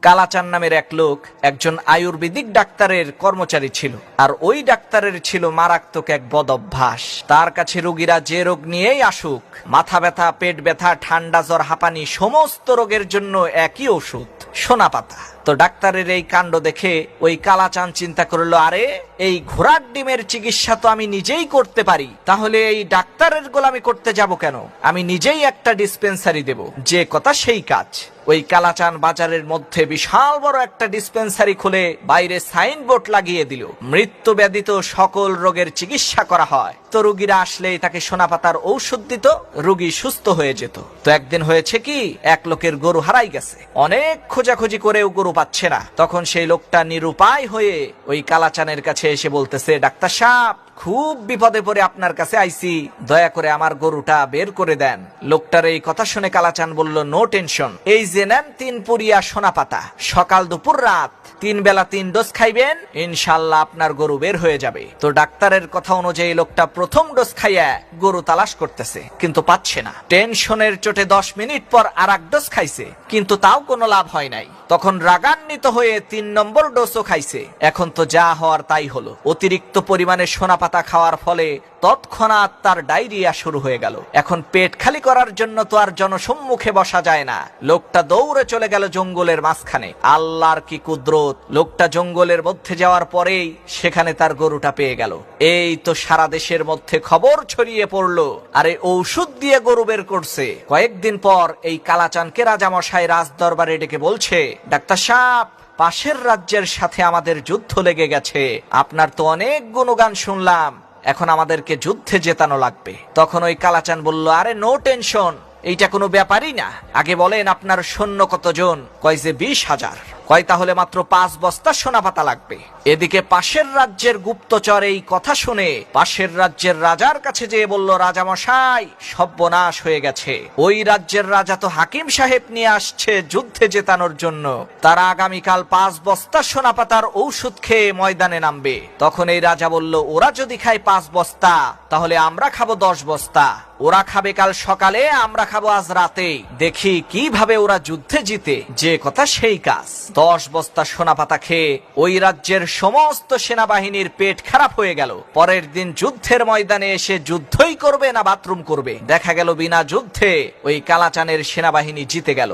কালাচান নামের এক লোক একজন আয়ুর্বেদিক ডাক্তারের কর্মচারী ছিল, আর ওই ডাক্তারের ছিল মারাত্মক এক বদ অভ্যাস। তার কাছে রোগীরা যে রোগ নিয়েই আসুক, মাথা ব্যথা, পেট ব্যথা, ঠান্ডা, জ্বর, হাঁপানি, সমস্ত রোগের জন্য একই ওষুধ, সোনা পাতা। তো ডাক্তারের এই কাণ্ড দেখে ওই কালাচান চিন্তা করলো, আরে এই ঘোড়ার ডিমের চিকিৎসা তো আমি নিজেই করতে পারি, তাহলে এই ডাক্তারের গোলামি করতে যাব কেন? আমি নিজেই একটা ডিসপেন্সারি দেব। যে কথা সেই কাজ। ওই কালাচান বাজারের মধ্যে বিশাল বড় একটা ডিসপেন্সারি খুলে বাইরে সাইনবোর্ড লাগিয়ে দিল, মৃত্যু ব্যাধিত সকল রোগের চিকিৎসা করা হয়। তো রোগীরা আসলেই তাকে সোনা পাতার ঔষধ দিত, রোগী সুস্থ হয়ে যেত। তো একদিন হয়েছে কি, এক লোকের গরু হারাই গেছে। অনেক খোঁজাখুঁজি করেও গরু পাচ্ছে না। তখন সেই লোকটা নিরুপায় হয়ে ওই কালাচানের কাছে এসে বলতেছে, ডাক্তার সাহেব, খুব বিপদে পড়ে আপনার কাছে আইছি, দয়া করে আমার গরুটা বের করে দেন। লোকটার এই কথা শুনে কালাচান বলল, নো টেনশন, এই যে নেন 3 পুরিয়া সোনা পাতা, সকাল দুপুর রাত 3 বেলা 3 ডোজ খাইবেন, ইনশাল্লাহ আপনার গরু বের হয়ে যাবে। তো ডাক্তারের কথা অনুযায়ী লোকটা প্রথম ডোজ খাইয়া গরু তালাশ করতেছে, কিন্তু পাচ্ছে না। টেনশনের চোটে 10 মিনিট পর আর এক ডোজ খাইছে, কিন্তু তাও কোনো লাভ হয় নাই। তখন রাগান্বিত হয়ে 3 নম্বর ডোজও খাইছে। এখন তো যা হওয়ার তাই হলো। অতিরিক্ত পরিমাণে সোনা পাতা খাওয়ার ফলে তৎক্ষণাৎ তার ডায়রিয়া শুরু হয়ে গেল। এখন পেট খালি করার জন্য তো আর জনসম্মুখে বসা যায় না। লোকটা দৌড়ে চলে গেল জঙ্গলের মাঝখানে। আল্লাহর কি কুদরত, লোকটা জঙ্গলের মধ্যে যাওয়ার পরেই সেখানে তার গরুটা পেয়ে গেল। এই তো সারা দেশের মধ্যে খবর ছড়িয়ে পড়লো, আরে ঔষধ দিয়ে গরু বের করছে। কয়েকদিন পর এই কালাচানকে রাজামশাই রাজ দরবারে ডেকে বলছে, ডাক্তার সাহেব, পাশের রাজ্যের সাথে আমাদের যুদ্ধ লেগে গেছে, আপনার তো অনেক গুণগান শুনলাম, এখন আমাদেরকে যুদ্ধে জেতানো লাগবে। তখন ওই কালাচান বলল, আরে নো টেনশন, এইটা কোনো ব্যাপারই না। আগে বলেন আপনার সৈন্য কতজন? কয় যে 20,000। কয় তাহলে মাত্র 5 বস্তা সোনা পাতা লাগবে। এদিকে পাশের রাজ্যের গুপ্তচর এই কথা শুনে পাশের রাজ্যের রাজার কাছে যেয়ে বলল, রাজামশাই, সর্বনাশ হয়ে গেছে। ওই রাজ্যের রাজা তো হাকিম সাহেব নিয়ে আসছে যুদ্ধে জেতানোর জন্য। তারা আগামীকাল 5 বস্তা সোনা পাতার ঔষধ খেয়ে ময়দানে নামবে। তখন এই রাজা বলল, ওরা যদি খায় 5 বস্তা, তাহলে আমরা খাবো 10 বস্তা। ওরা খাবে কাল সকালে, আমরা খাবো আজ রাতে। দেখি কিভাবে ওরা যুদ্ধে জিতে। যে কথা সেই কাজ। 10 বস্তা সোনা পাতা খেয়ে ওই রাজ্যের সমস্ত সেনাবাহিনীর পেট খারাপ হয়ে গেল। পরের দিন যুদ্ধের ময়দানে এসে যুদ্ধই করবে না বাথরুম করবে। দেখা গেল বিনা যুদ্ধে ওই কালাচানের সেনাবাহিনী জিতে গেল।